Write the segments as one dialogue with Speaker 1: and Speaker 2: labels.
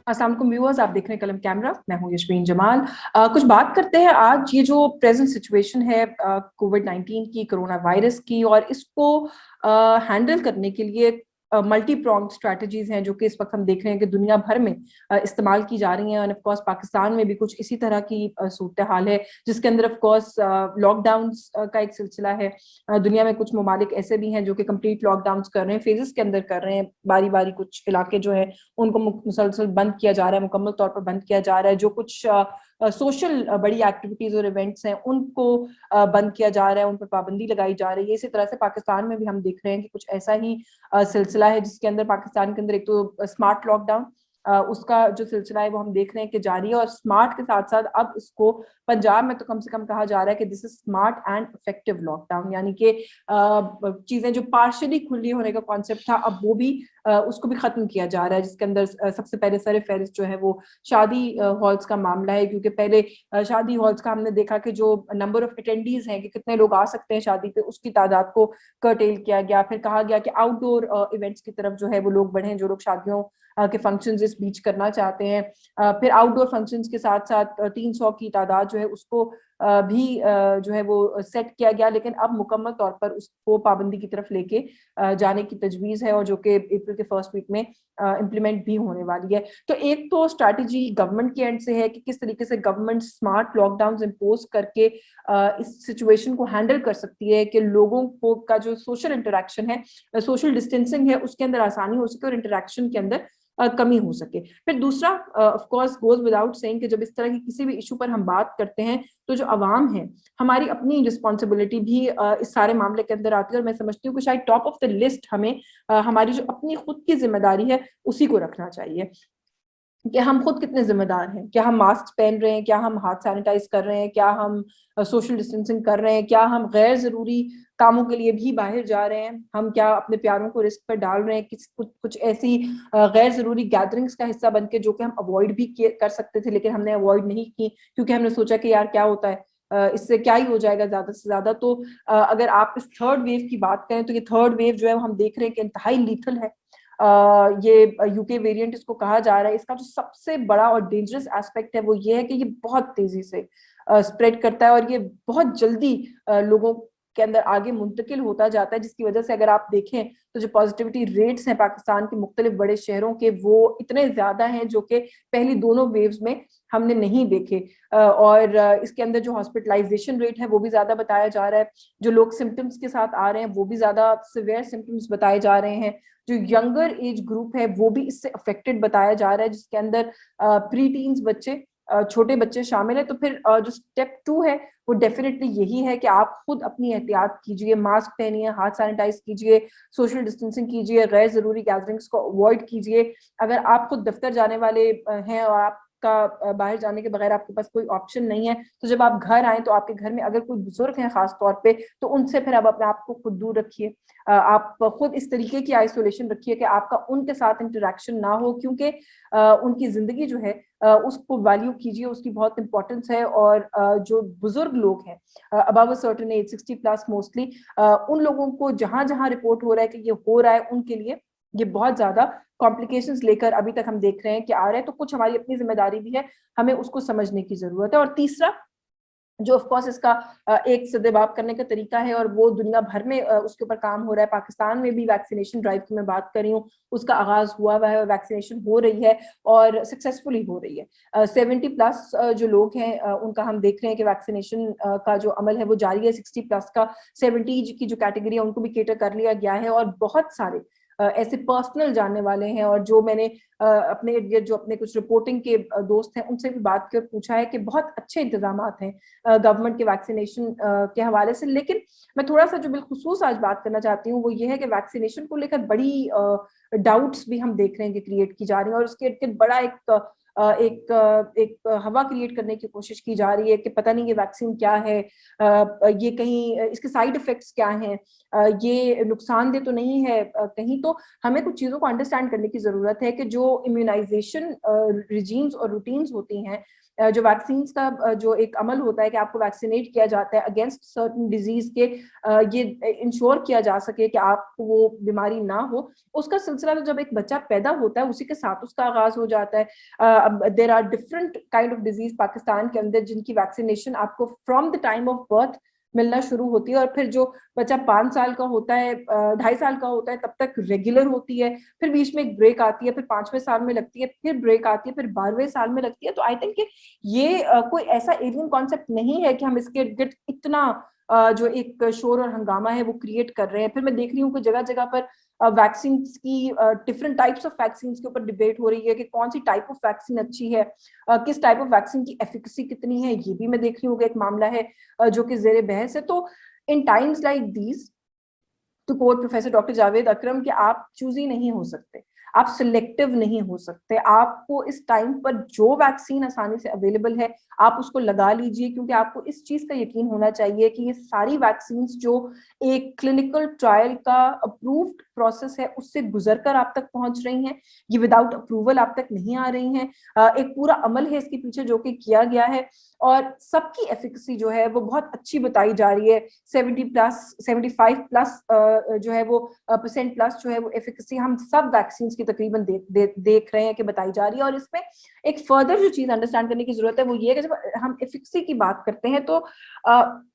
Speaker 1: अस्सलाम वालेकुम व्यूअर्स, आप देख रहे हैं कलम कैमरा। मैं हूं यशमीन जमाल। कुछ बात करते हैं आज ये जो प्रेजेंट सिचुएशन है कोविड-19 की, कोरोना वायरस की, और इसको हैंडल करने के लिए मल्टी प्रोंग स्ट्रैटेजीज हैं जो कि इस वक्त हम देख रहे हैं कि दुनिया भर में इस्तेमाल की जा रही हैं। और ऑफ कोर्स पाकिस्तान में भी कुछ इसी तरह की सूरत हाल है, जिसके अंदर ऑफ कोर्स लॉकडाउन का एक सिलसिला है। दुनिया में कुछ ममालिक ऐसे भी हैं जो कि कंप्लीट लॉकडाउन कर रहे हैं, फेजेस के अंदर कर रहे हैं, बारी बारी कुछ इलाके जो है उनको मुसलसल बंद किया जा रहा है, मुकम्मल तौर पर बंद किया जा रहा है। जो कुछ सोशल बड़ी एक्टिविटीज और इवेंट्स हैं उनको बंद किया जा रहा है, उन पर पाबंदी लगाई जा रही है। इसी तरह से पाकिस्तान में भी हम देख रहे हैं कि कुछ ऐसा ही सिलसिला है, जिसके अंदर पाकिस्तान के अंदर एक तो स्मार्ट लॉकडाउन, उसका जो सिलसिला है वो हम देख रहे हैं कि जारी है। और स्मार्ट के साथ साथ अब इसको पंजाब में तो कम से कम कहा जा रहा है कि this is smart and effective lockdown, यानी कि चीजें जो पार्शियली खुली होने का कॉन्सेप्ट था अब वो भी उसको भी खत्म किया जा रहा है। जिसके अंदर सबसे पहले सर फहरिस्त जो है वो शादी हॉल्स का मामला है, क्योंकि पहले शादी हॉल्स का हमने देखा कि जो नंबर ऑफ अटेंडीज हैं कि कितने लोग आ सकते हैं शादी पे, उसकी तादाद को कर्टेल किया गया। फिर कहा गया कि आउटडोर इवेंट्स की तरफ जो है वो लोग बढ़े, जो लोग शादियों के फंक्शंस इस बीच करना चाहते हैं। फिर आउटडोर फंक्शंस के साथ साथ 300 की तादाद जो है उसको भी जो है वो सेट किया गया, लेकिन अब मुकम्मल तौर पर उसको पाबंदी की तरफ लेके जाने की तजवीज है, और जो कि अप्रैल के फर्स्ट वीक में इम्प्लीमेंट भी होने वाली है। तो एक तो स्ट्रैटेजी गवर्नमेंट के एंड से है कि किस तरीके से गवर्नमेंट स्मार्ट लॉकडाउन इम्पोज करके इस सिचुएशन को हैंडल कर सकती है कि लोगों को का जो सोशल इंटरेक्शन है, सोशल डिस्टेंसिंग है, उसके अंदर आसानी हो सके और इंटरेक्शन के अंदर कमी हो सके। फिर दूसरा of course goes without saying कि जब इस तरह की किसी भी इशू पर हम बात करते हैं तो जो अवाम है, हमारी अपनी रिस्पॉन्सिबिलिटी भी इस सारे मामले के अंदर आती है। और मैं समझती हूँ कि शायद टॉप ऑफ द लिस्ट हमें हमारी जो अपनी खुद की जिम्मेदारी है उसी को रखना चाहिए कि हम खुद कितने जिम्मेदार हैं। क्या हम मास्क पहन रहे हैं, क्या हम हाथ सैनिटाइज कर रहे हैं, क्या हम सोशल डिस्टेंसिंग कर रहे हैं, क्या हम गैर जरूरी कामों के लिए भी बाहर जा रहे हैं, हम क्या अपने प्यारों को रिस्क पर डाल रहे हैं, कुछ ऐसी गैर जरूरी गैदरिंग्स का हिस्सा बन के जो कि हम अवॉइड भी कर सकते थे लेकिन हमने अवॉइड नहीं की, क्योंकि हमने सोचा कि यार क्या होता है, इससे क्या ही हो जाएगा ज्यादा से ज्यादा। तो अगर आप इस थर्ड वेव की बात करें तो ये थर्ड वेव जो है हम देख रहे हैं कि इंतहाई लीथल है। ये यूके वेरिएंट इसको कहा जा रहा है। इसका जो सबसे बड़ा और डेंजरस एस्पेक्ट है वो ये है कि ये बहुत तेजी से स्प्रेड करता है और ये बहुत जल्दी लोगों के अंदर आगे मुंतकिल होता जाता है, जिसकी वजह से अगर आप देखें तो जो पॉजिटिविटी रेट्स हैं पाकिस्तान के मुख्तलिफ बड़े शहरों के, वो इतने ज्यादा हैं जो कि पहली दोनों वेव्स में हमने नहीं देखे। और इसके अंदर जो हॉस्पिटलाइजेशन रेट है वो भी ज्यादा बताया जा रहा है, जो लोग सिम्टम्स के साथ आ रहे हैं वो भी ज्यादा सिवियर सिम्टम्स बताए जा रहे हैं, जो यंगर एज ग्रुप है वो भी इससे अफेक्टेड बताया जा रहा है, जिसके अंदर प्री टीन्स बच्चे, छोटे बच्चे शामिल है। तो फिर जो स्टेप 2 है वो डेफिनेटली यही है कि आप खुद अपनी एहतियात कीजिए, मास्क पहनिए, हाथ सैनिटाइज कीजिए, सोशल डिस्टेंसिंग कीजिए, गैर जरूरी गैदरिंग्स को अवॉइड कीजिए। अगर आप खुद दफ्तर जाने वाले हैं और आप का बाहर जाने के बगैर आपके पास कोई ऑप्शन नहीं है, तो जब आप घर आए तो आपके घर में अगर कोई बुजुर्ग हैं खास तौर पे, तो उनसे फिर आप अपने आप को खुद दूर रखिए। आप खुद इस तरीके की आइसोलेशन रखिए कि आपका उनके साथ इंटरेक्शन ना हो, क्योंकि उनकी जिंदगी जो है उसको वैल्यू कीजिए, उसकी बहुत इंपॉर्टेंस है। और जो बुजुर्ग लोग हैं अबव सर्टेन एज 60+ मोस्टली, उन लोगों को जहां जहां रिपोर्ट हो रहा है कि ये हो रहा है उनके लिए ये बहुत ज्यादा कॉम्प्लिकेशंस लेकर अभी तक हम देख रहे हैं कि आ रहे हैं। तो कुछ हमारी अपनी जिम्मेदारी भी है, हमें उसको समझने की जरूरत है। और तीसरा जो ऑफ कोर्स इसका एक सद्देबाप करने का तरीका है और वो दुनिया भर में उसके ऊपर काम हो रहा है। पाकिस्तान में भी वैक्सीनेशन ड्राइव की मैं बात कर रही हूँ, उसका आगाज हुआ हुआ है और वैक्सीनेशन हो रही है और सक्सेसफुली हो रही है। 70+ जो लोग हैं उनका हम देख रहे हैं कि वैक्सीनेशन का जो अमल है वो जारी है। 60+ का 70 की जो कैटेगरी है उनको भी केटर कर लिया गया है। और बहुत सारे ऐसे पर्सनल जानने वाले हैं और जो मैंने अपने इर्द गिर्द जो अपने कुछ रिपोर्टिंग के दोस्त हैं उनसे भी बात कर पूछा है कि बहुत अच्छे इंतजाम हैं गवर्नमेंट के वैक्सीनेशन के हवाले से। लेकिन मैं थोड़ा सा जो बिलखुसूस आज बात करना चाहती हूँ वो ये है कि वैक्सीनेशन को लेकर बड़ी डाउट्स भी हम देख रहे हैं कि क्रिएट की जा रही है, और उसके इर्द गिर्द बड़ा एक हवा क्रिएट करने की कोशिश की जा रही है कि पता नहीं ये वैक्सीन क्या है, ये कहीं इसके साइड इफेक्ट्स क्या हैं, ये नुकसानदेह तो नहीं है कहीं। तो हमें कुछ चीजों को अंडरस्टैंड करने की जरूरत है कि जो इम्यूनाइजेशन रिजीम्स और रूटीन्स होती हैं जो वैक्सीन का जो एक अमल होता है कि आपको वैक्सीनेट किया जाता है अगेंस्ट सर्टन डिजीज के, ये इंश्योर किया जा सके कि आपको वो बीमारी ना हो, उसका सिलसिला तो जब एक बच्चा पैदा होता है उसी के साथ उसका आगाज हो जाता है। There are different kind of disease Pakistan के अंदर जिनकी वैक्सीनेशन आपको from the time of birth मिलना शुरू होती है, और फिर जो बच्चा 5 साल का होता है, 2.5 साल का होता है, तब तक रेगुलर होती है, फिर बीच में एक ब्रेक आती है, फिर 5वें साल में लगती है, फिर ब्रेक आती है, फिर 12वें साल में लगती है। तो आई थिंक कि ये कोई ऐसा एलियन कॉन्सेप्ट नहीं है कि हम इसके इर्द इतना जो एक शोर और हंगामा है वो क्रिएट कर रहे हैं। फिर मैं देख रही हूँ कि जगह जगह पर वैक्सीन की डिफरेंट टाइप्स ऑफ वैक्सीन के ऊपर डिबेट हो रही है कि कौन सी टाइप ऑफ वैक्सीन अच्छी है, किस टाइप ऑफ वैक्सीन की एफिकेसी कितनी है, ये भी मैं देख रही हूँ कि एक मामला है जो कि जेर बहस है। तो in times like these, to quote professor doctor Javed Akram, कि आप चूजी नहीं हो सकते, आप सिलेक्टिव नहीं हो सकते। आपको इस टाइम पर जो वैक्सीन आसानी से अवेलेबल है आप उसको लगा लीजिए, क्योंकि आपको इस चीज का यकीन होना चाहिए कि ये सारी वैक्सीन जो एक क्लिनिकल ट्रायल का अप्रूव्ड प्रोसेस है उससे गुजरकर आप तक पहुंच रही हैं, ये विदाउट अप्रूवल आप तक नहीं आ रही हैं। एक पूरा अमल है इसके पीछे जो कि किया गया है, और सबकी एफिकेसी जो है वो बहुत अच्छी बताई जा रही है। 70+, 75+ जो है वो परसेंट प्लस जो है वो एफिकेसी हम सब वैक्सीन की तकरीबन देख रहे हैं कि बताई जा रही है। और इसमें एक फर्दर जो चीज अंडरस्टैंड करने की जरूरत है वो ये है कि जब हम एफिकेसी की बात करते हैं तो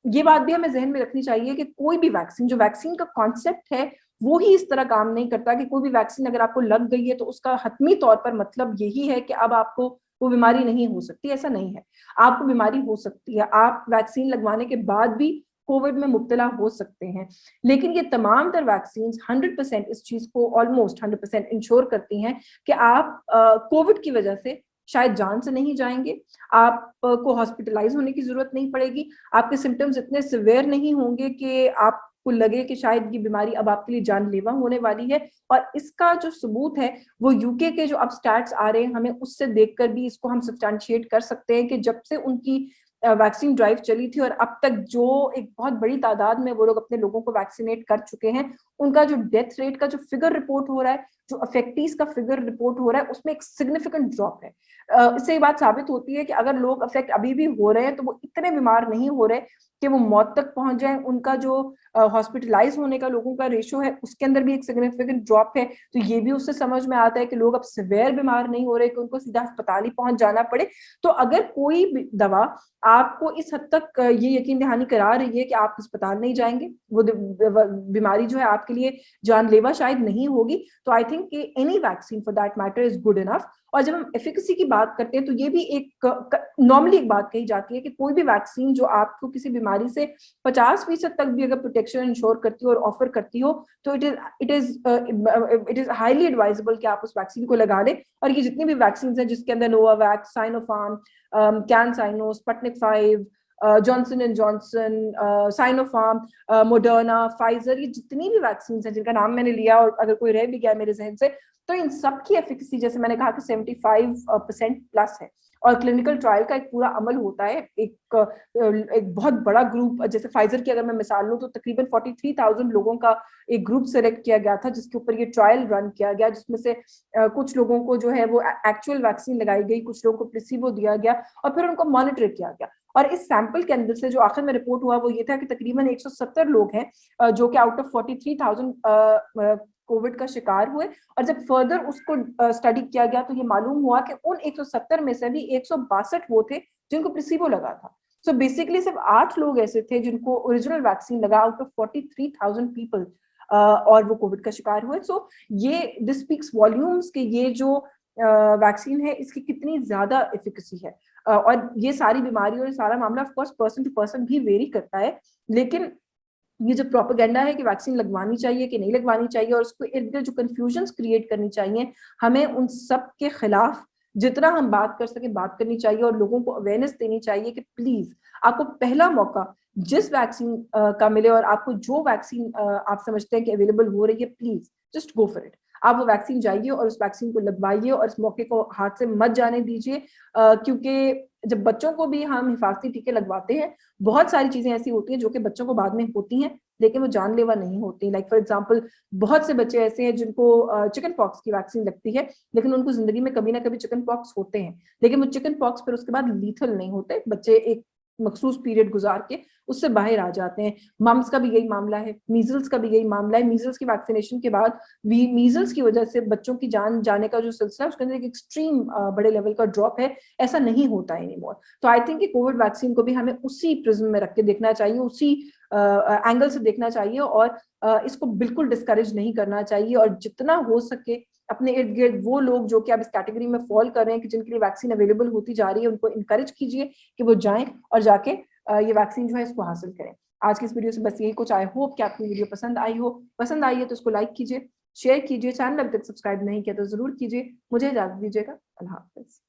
Speaker 1: ये बात भी हमें जहन में रखनी चाहिए कि कोई भी वैक्सीन, जो वैक्सीन का कॉन्सेप्ट है वो ही इस तरह काम नहीं करता कि कोई भी वैक्सीन अगर आपको लग गई है तो उसका हतमी तौर पर मतलब यही है कि अब आपको वो बीमारी नहीं हो सकती। ऐसा नहीं है, आपको बीमारी हो सकती है, आप वैक्सीन लगवाने के बाद भी कोविड में मुब्तला हो सकते हैं। लेकिन ये तमाम तर वैक्सीन 100% इस चीज को, ऑलमोस्ट 100% इंश्योर करती हैं कि आप कोविड की वजह से शायद जान से नहीं जाएंगे, आपको हॉस्पिटलाइज होने की जरूरत नहीं पड़ेगी, आपके सिम्टम्स इतने सिवियर नहीं होंगे कि आपको लगे कि शायद ये बीमारी अब आपके लिए जानलेवा होने वाली है। और इसका जो सबूत है वो यूके के जो अब स्टैट्स आ रहे हैं, हमें उससे देखकर भी इसको हम सब्सटैंशिएट कर सकते हैं कि जब से उनकी वैक्सीन ड्राइव चली थी और अब तक जो एक बहुत बड़ी तादाद में वो लोग अपने लोगों को वैक्सीनेट कर चुके हैं, उनका जो डेथ रेट का जो फिगर रिपोर्ट हो रहा है, जो अफेक्टीज का फिगर रिपोर्ट हो रहा है, उसमें एक सिग्निफिकेंट ड्रॉप है। इससे ये बात साबित होती है कि अगर लोग अफेक्ट अभी भी हो रहे हैं तो वो इतने बीमार नहीं हो रहे कि वो मौत तक पहुंच जाए। उनका जो हॉस्पिटलाइज होने का लोगों का रेशो है उसके अंदर भी एक सिग्निफिकेंट ड्रॉप है। तो ये भी उससे समझ में आता है कि लोग अब सिवियर बीमार नहीं हो रहे कि उनको सीधा अस्पताल ही पहुंच जाना पड़े। तो अगर कोई भी दवा आपको इस हद तक ये यकीन दहानी करा रही है कि आप अस्पताल नहीं जाएंगे, वो बीमारी जो है आपके लिए जानलेवा शायद नहीं होगी, तो I think any vaccine for that matter is good enough. और जब हम एफिकेसी की बात करते हैं तो ये भी एक नॉर्मली एक बात कही जाती है कि कोई भी वैक्सीन जो आपको किसी बीमारी से 50% तक भी अगर प्रोटेक्शन इंश्योर करती हो और ऑफर करती हो तो इट इज हाईली एडवाइजेबल कि आप उस वैक्सीन को लगा लें। और ये जितनी भी वैक्सीन हैं जिसके अंदर Novavax, Sinopharm, can-cyano, Sputnik 5, Johnson and Johnson, Sinopharm, Moderna, Pfizer, ये जितनी भी वैक्सीन हैं जिनका नाम मैंने लिया और अगर कोई रह भी गया मेरे जहन से, तो इन सब की एफिकेसी जैसे मैंने कहा कि 75% प्लस है। और क्लिनिकल ट्रायल का एक पूरा अमल होता है, एक बहुत बड़ा ग्रुप, जैसे फाइजर की अगर मैं मिसाल लूं तो तकरीबन 43,000 लोगों का एक ग्रुप सेलेक्ट किया गया था जिसके ऊपर ये ट्रायल रन किया गया, जिसमें से कुछ लोगों को जो है वो एक्चुअल वैक्सीन लगाई गई, कुछ लोगों को प्लेसिबो दिया गया और फिर उनको मॉनिटर किया गया। और इस सैंपल के अंदर से जो आखिर में रिपोर्ट हुआ वो ये था कि तकरीबन 170 लोग हैं जो कि आउट ऑफ 43,000 कोविड का शिकार हुए। और जब फर्दर उसको स्टडी किया गया तो ये मालूम हुआ कि उन 170 में से भी 162 वो थे जिनको प्लेसिबो लगा था। सो बेसिकली सिर्फ 8 लोग ऐसे थे जिनको ओरिजिनल वैक्सीन लगा आउट ऑफ 43,000 पीपल, और वो कोविड का शिकार हुए। सो ये दिस स्पीक्स वॉल्यूम्स कि ये जो वैक्सीन है इसकी कितनी ज्यादा एफिकेसी है। और ये सारी बीमारी और सारा मामला of course person to person भी वेरी करता है, लेकिन ये जो प्रोपेगेंडा है कि वैक्सीन लगवानी चाहिए कि नहीं लगवानी चाहिए और उसको इर्द गिर्द जो कंफ्यूजन क्रिएट करनी चाहिए, हमें उन सब के खिलाफ जितना हम बात कर सके बात करनी चाहिए और लोगों को अवेयरनेस देनी चाहिए कि प्लीज आपको पहला मौका जिस वैक्सीन का मिले और आपको जो वैक्सीन आप समझते हैं कि अवेलेबल हो रही है, please just go for it. आप वो वैक्सीन जाइए और उस वैक्सीन को लगवाइए और इस मौके को हाथ से मत जाने दीजिए, क्योंकि जब बच्चों को भी हम हिफाजती टीके लगवाते हैं बहुत सारी चीजें ऐसी होती हैं जो कि बच्चों को बाद में होती हैं, लेकिन वो जानलेवा नहीं होती। लाइक फॉर एग्जांपल बहुत से बच्चे ऐसे हैं जिनको चिकन पॉक्स की वैक्सीन लगती है, लेकिन उनको जिंदगी में कभी ना कभी चिकन पॉक्स होते हैं, लेकिन वो चिकन पॉक्स फिर उसके बाद लीथल नहीं होते, बच्चे एक मखसूस पीरियड गुजार के उससे बाहर आ जाते हैं। मम्स का भी यही मामला है, मीजल्स का भी यही मामला है। मीजल्स की वैक्सीनेशन के बाद मीजल्स की वजह से बच्चों की जान जाने का जो सिलसिला है उसके अंदर एक एक्सट्रीम बड़े लेवल का ड्रॉप है, ऐसा नहीं होता है एनीमोर। तो आई थिंक कि कोविड वैक्सीन को भी हमें उसी प्रिज्म में रख के देखना चाहिए, उसी एंगल से देखना चाहिए, और इसको बिल्कुल डिस्करेज नहीं करना चाहिए। और जितना हो सके अपने इर्द गिर्द वो लोग जो कि अब इस कैटेगरी में फॉल कर रहे हैं कि जिनके लिए वैक्सीन अवेलेबल होती जा रही है, उनको इनकरेज कीजिए कि वो जाएं और जाके ये वैक्सीन जो है इसको हासिल करें। आज की इस वीडियो से बस यही कुछ। आई होप कि आपको वीडियो पसंद आई हो। पसंद आई है तो इसको लाइक कीजिए, शेयर कीजिए, चैनल अभी तक सब्सक्राइब नहीं किया तो जरूर कीजिए। मुझे इजाजत दीजिएगा। अल्लाह हाफिज।